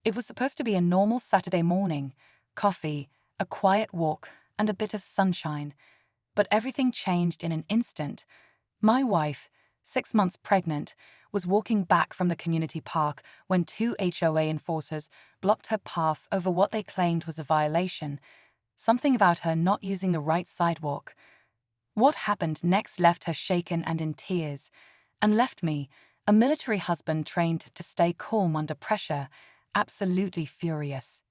It was supposed to be a normal Saturday morning, coffee, a quiet walk, and a bit of sunshine. But everything changed in an instant. My wife, 6 months pregnant, was walking back from the community park when two HOA enforcers blocked her path over what they claimed was a violation, something about her not using the right sidewalk. What happened next left her shaken and in tears, and left me, a military husband trained to stay calm under pressure, absolutely furious.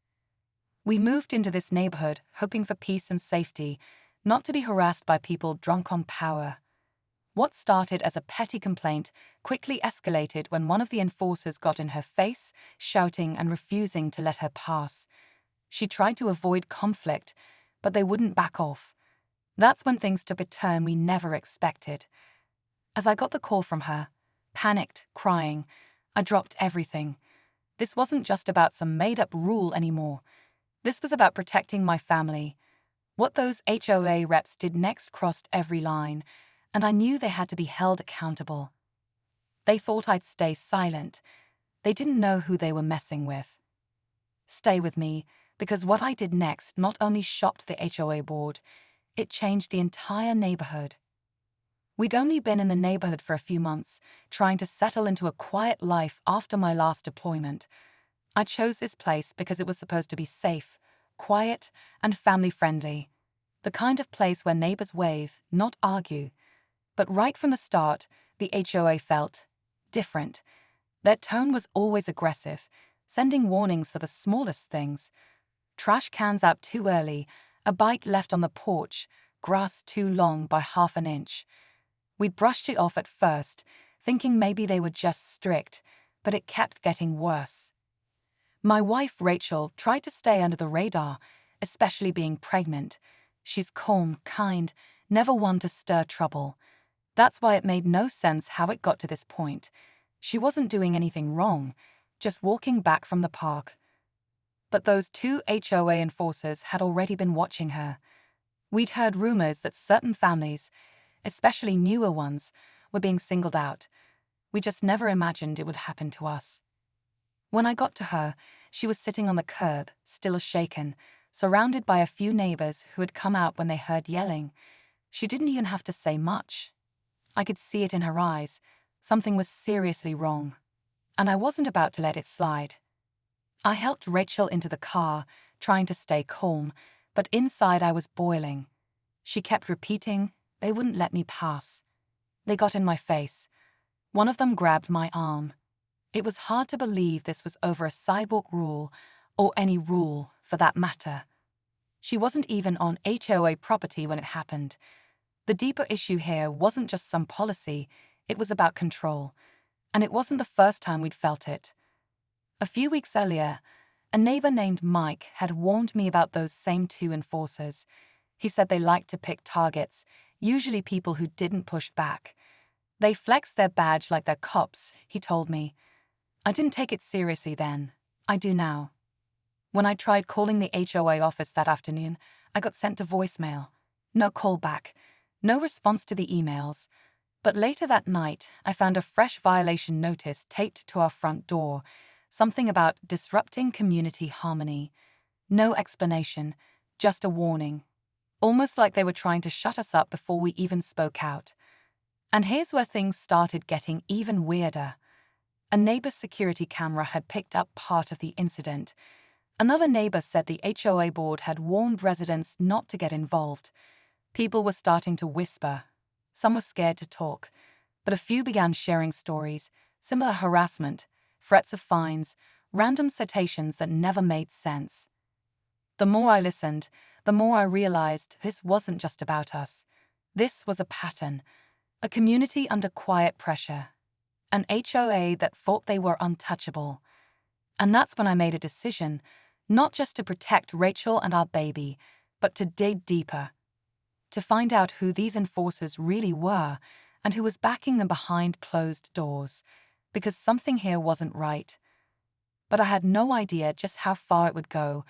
We moved into this neighborhood hoping for peace and safety, not to be harassed by people drunk on power. What started as a petty complaint quickly escalated when one of the enforcers got in her face, shouting and refusing to let her pass. She tried to avoid conflict, but they wouldn't back off. That's when things took a turn we never expected. As I got the call from her, panicked, crying, I dropped everything. This wasn't just about some made-up rule anymore. This was about protecting my family. What those HOA reps did next crossed every line, and I knew they had to be held accountable. They thought I'd stay silent. They didn't know who they were messing with. Stay with me, because what I did next not only shocked the HOA board, it changed the entire neighborhood. We'd only been in the neighborhood for a few months, trying to settle into a quiet life after my last deployment. I chose this place because it was supposed to be safe, quiet, and family-friendly. The kind of place where neighbors wave, not argue. But right from the start, the HOA felt different. Their tone was always aggressive, sending warnings for the smallest things. Trash cans out too early, a bike left on the porch, grass too long by half an inch. We'd brushed it off at first, thinking maybe they were just strict, but it kept getting worse. My wife, Rachel, tried to stay under the radar, especially being pregnant. She's calm, kind, never one to stir trouble. That's why it made no sense how it got to this point. She wasn't doing anything wrong, just walking back from the park. But those two HOA enforcers had already been watching her. We'd heard rumors that certain families, especially newer ones, were being singled out. We just never imagined it would happen to us. When I got to her, she was sitting on the curb, still shaken, surrounded by a few neighbors who had come out when they heard yelling. She didn't even have to say much. I could see it in her eyes. Something was seriously wrong. And I wasn't about to let it slide. I helped Rachel into the car, trying to stay calm, but inside I was boiling. She kept repeating, they wouldn't let me pass. They got in my face. One of them grabbed my arm. It was hard to believe this was over a sidewalk rule, or any rule, for that matter. She wasn't even on HOA property when it happened. The deeper issue here wasn't just some policy, it was about control. And it wasn't the first time we'd felt it. A few weeks earlier, a neighbor named Mike had warned me about those same two enforcers. He said they liked to pick targets, usually people who didn't push back. They flexed their badge like they're cops, he told me. I didn't take it seriously then. I do now. When I tried calling the HOA office that afternoon, I got sent to voicemail. No call back. No response to the emails. But later that night, I found a fresh violation notice taped to our front door. Something about disrupting community harmony. No explanation, just a warning. Almost like they were trying to shut us up before we even spoke out. And here's where things started getting even weirder. A neighbor's security camera had picked up part of the incident. Another neighbor said the HOA board had warned residents not to get involved. People were starting to whisper. Some were scared to talk, but a few began sharing stories, similar harassment, threats of fines, random citations that never made sense. The more I listened, the more I realized this wasn't just about us. This was a pattern, a community under quiet pressure, an HOA that thought they were untouchable. And that's when I made a decision, not just to protect Rachel and our baby, but to dig deeper, to find out who these enforcers really were and who was backing them behind closed doors, because something here wasn't right. But I had no idea just how far it would go,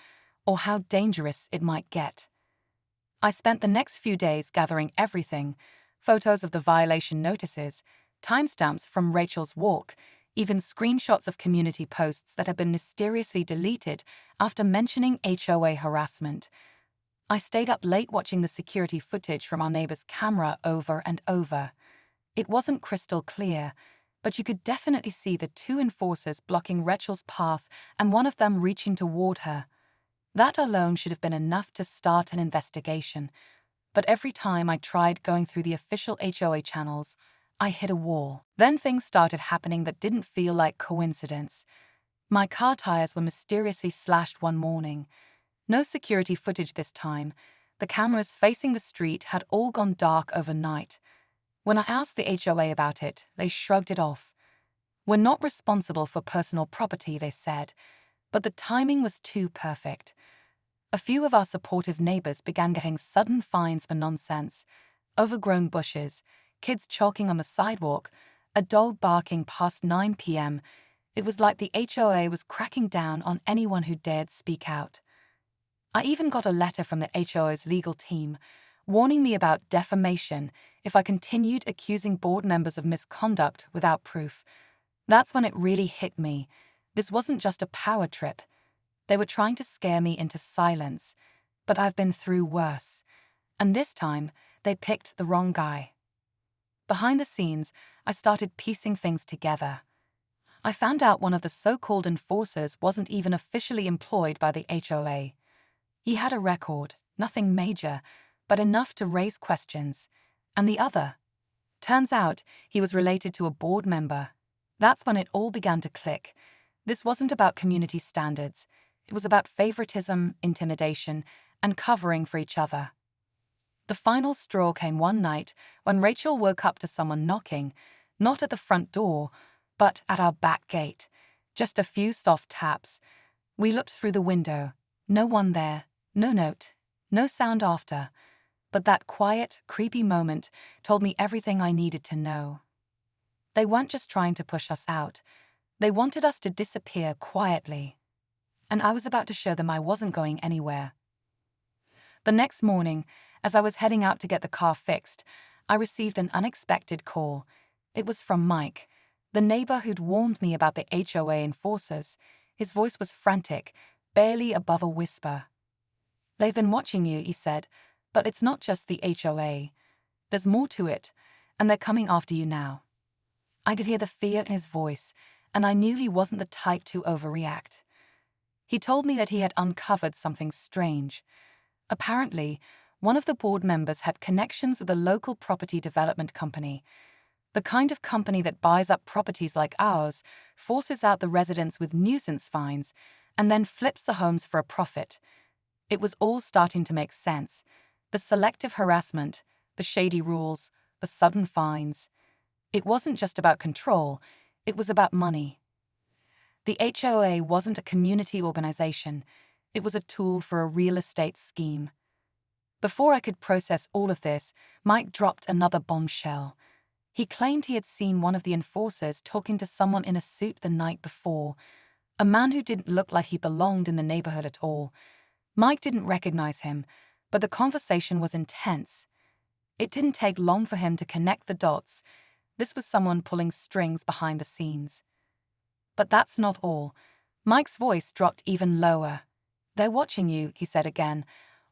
or how dangerous it might get. I spent the next few days gathering everything, photos of the violation notices, timestamps from Rachel's walk, even screenshots of community posts that had been mysteriously deleted after mentioning HOA harassment. I stayed up late watching the security footage from our neighbor's camera over and over. It wasn't crystal clear, but you could definitely see the two enforcers blocking Rachel's path and one of them reaching toward her. That alone should have been enough to start an investigation. But every time I tried going through the official HOA channels, I hit a wall. Then things started happening that didn't feel like coincidence. My car tires were mysteriously slashed one morning. No security footage this time. The cameras facing the street had all gone dark overnight. When I asked the HOA about it, they shrugged it off. "We're not responsible for personal property," they said, but the timing was too perfect. A few of our supportive neighbors began getting sudden fines for nonsense: overgrown bushes, kids chalking on the sidewalk, a dog barking past 9 p.m. It was like the HOA was cracking down on anyone who dared speak out. I even got a letter from the HOA's legal team, warning me about defamation if I continued accusing board members of misconduct without proof. That's when it really hit me. This wasn't just a power trip. They were trying to scare me into silence, but I've been through worse. And this time, they picked the wrong guy. Behind the scenes, I started piecing things together. I found out one of the so-called enforcers wasn't even officially employed by the HOA. He had a record, nothing major, but enough to raise questions. And the other? Turns out he was related to a board member. That's when it all began to click. This wasn't about community standards. It was about favoritism, intimidation, and covering for each other. The final straw came one night when Rachel woke up to someone knocking, not at the front door, but at our back gate. Just a few soft taps. We looked through the window. No one there, no note, no sound after. But that quiet, creepy moment told me everything I needed to know. They weren't just trying to push us out. They wanted us to disappear quietly. And I was about to show them I wasn't going anywhere. The next morning, as I was heading out to get the car fixed, I received an unexpected call. It was from Mike, the neighbor who'd warned me about the HOA enforcers. His voice was frantic, barely above a whisper. "They've been watching you," he said, "but it's not just the HOA. There's more to it, and they're coming after you now." I could hear the fear in his voice, and I knew he wasn't the type to overreact. He told me that he had uncovered something strange. Apparently, one of the board members had connections with a local property development company. The kind of company that buys up properties like ours, forces out the residents with nuisance fines, and then flips the homes for a profit. It was all starting to make sense. The selective harassment, the shady rules, the sudden fines. It wasn't just about control, it was about money. The HOA wasn't a community organization, it was a tool for a real estate scheme. Before I could process all of this, Mike dropped another bombshell. He claimed he had seen one of the enforcers talking to someone in a suit the night before, a man who didn't look like he belonged in the neighborhood at all. Mike didn't recognize him, but the conversation was intense. It didn't take long for him to connect the dots. This was someone pulling strings behind the scenes. But that's not all. Mike's voice dropped even lower. "They're watching you," he said again,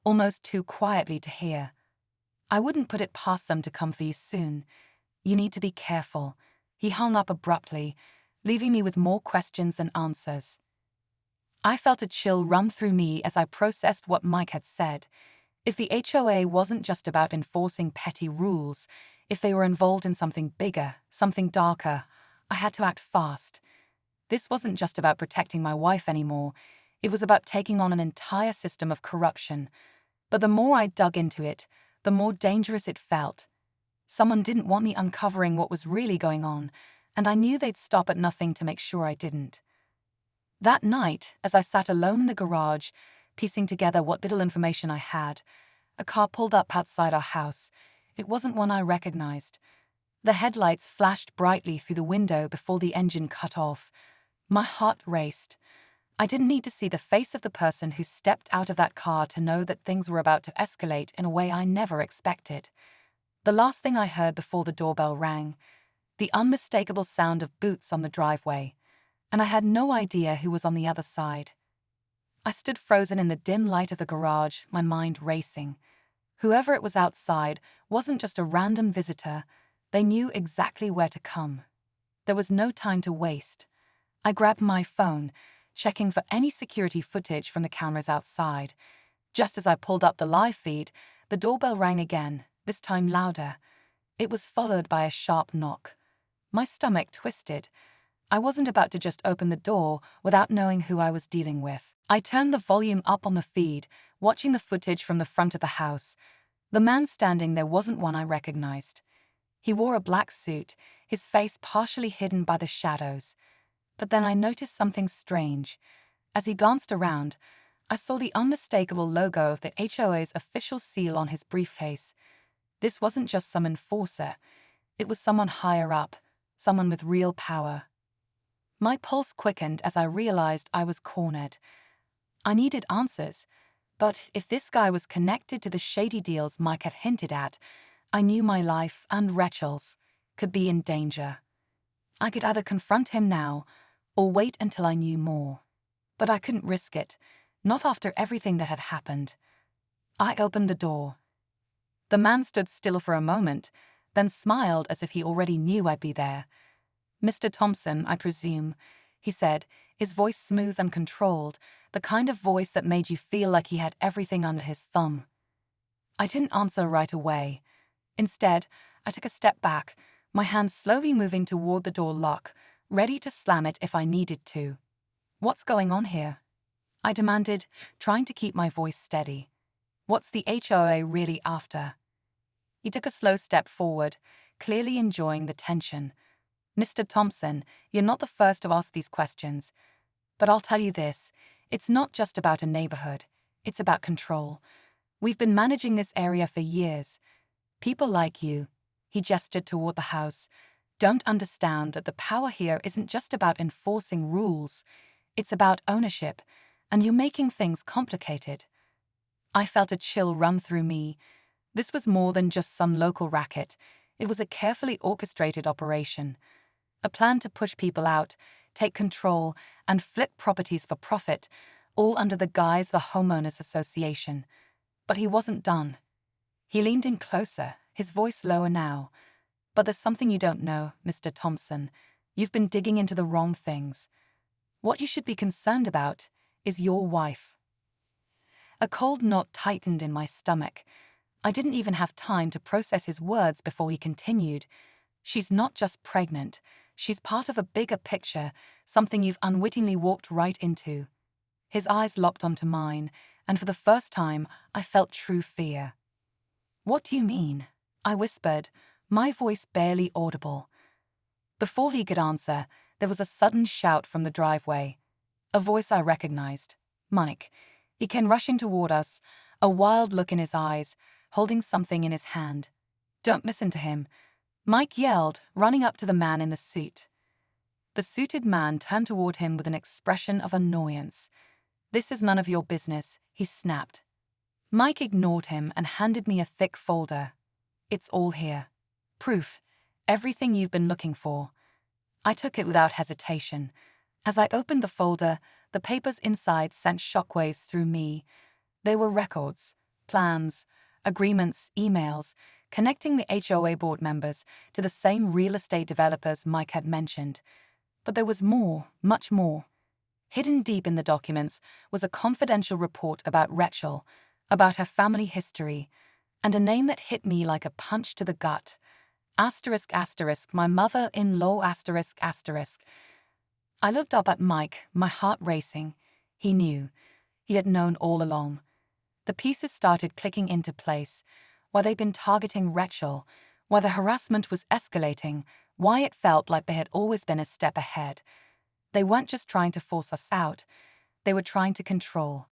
almost too quietly to hear. "I wouldn't put it past them to come for you soon. You need to be careful." He hung up abruptly, leaving me with more questions than answers. I felt a chill run through me as I processed what Mike had said. If the HOA wasn't just about enforcing petty rules, if they were involved in something bigger, something darker, I had to act fast. This wasn't just about protecting my wife anymore. It was about taking on an entire system of corruption. But the more I dug into it, the more dangerous it felt. Someone didn't want me uncovering what was really going on, and I knew they'd stop at nothing to make sure I didn't. That night, as I sat alone in the garage, piecing together what little information I had, a car pulled up outside our house. It wasn't one I recognized. The headlights flashed brightly through the window before the engine cut off. My heart raced. I didn't need to see the face of the person who stepped out of that car to know that things were about to escalate in a way I never expected. The last thing I heard before the doorbell rang, the unmistakable sound of boots on the driveway, and I had no idea who was on the other side. I stood frozen in the dim light of the garage, my mind racing. Whoever it was outside wasn't just a random visitor. They knew exactly where to come. There was no time to waste. I grabbed my phone, checking for any security footage from the cameras outside. Just as I pulled up the live feed, the doorbell rang again, this time louder. It was followed by a sharp knock. My stomach twisted. I wasn't about to just open the door without knowing who I was dealing with. I turned the volume up on the feed, watching the footage from the front of the house. The man standing there wasn't one I recognized. He wore a black suit, his face partially hidden by the shadows. But then I noticed something strange. As he glanced around, I saw the unmistakable logo of the HOA's official seal on his briefcase. This wasn't just some enforcer. It was someone higher up, someone with real power. My pulse quickened as I realized I was cornered. I needed answers, but if this guy was connected to the shady deals Mike had hinted at, I knew my life and Rachel's could be in danger. I could either confront him now or wait until I knew more. But I couldn't risk it, not after everything that had happened. I opened the door. The man stood still for a moment, then smiled as if he already knew I'd be there. "Mr. Thompson, I presume," he said, his voice smooth and controlled, the kind of voice that made you feel like he had everything under his thumb. I didn't answer right away. Instead, I took a step back, my hand slowly moving toward the door lock, ready to slam it if I needed to. "What's going on here?" I demanded, trying to keep my voice steady. "What's the HOA really after?" He took a slow step forward, clearly enjoying the tension. "Mr. Thompson, you're not the first to ask these questions. But I'll tell you this, it's not just about a neighborhood, it's about control. We've been managing this area for years. People like you," he gestured toward the house, "don't understand that the power here isn't just about enforcing rules, it's about ownership, and you're making things complicated." I felt a chill run through me. This was more than just some local racket. It was a carefully orchestrated operation. A plan to push people out, take control, and flip properties for profit, all under the guise of the Homeowners Association. But he wasn't done. He leaned in closer, his voice lower now. "But there's something you don't know, Mr. Thompson. You've been digging into the wrong things. What you should be concerned about is your wife." A cold knot tightened in my stomach. I didn't even have time to process his words before he continued. "She's not just pregnant. She's part of a bigger picture, something you've unwittingly walked right into." His eyes locked onto mine, and for the first time, I felt true fear. "What do you mean?" I whispered, my voice barely audible. Before he could answer, there was a sudden shout from the driveway. A voice I recognized. Mike. He came rushing toward us, a wild look in his eyes, holding something in his hand. "Don't listen to him," Mike yelled, running up to the man in the suit. The suited man turned toward him with an expression of annoyance. "This is none of your business," he snapped. Mike ignored him and handed me a thick folder. "It's all here. Proof. Everything you've been looking for." I took it without hesitation. As I opened the folder, the papers inside sent shockwaves through me. They were records, plans, agreements, emails, connecting the HOA board members to the same real estate developers Mike had mentioned. But there was more, much more. Hidden deep in the documents was a confidential report about Rachel, about her family history, and a name that hit me like a punch to the gut. ***, my mother-in-law ***. I looked up at Mike, my heart racing. He knew. He had known all along. The pieces started clicking into place. Why they'd been targeting Rachel, why the harassment was escalating, why it felt like they had always been a step ahead. They weren't just trying to force us out. They were trying to control.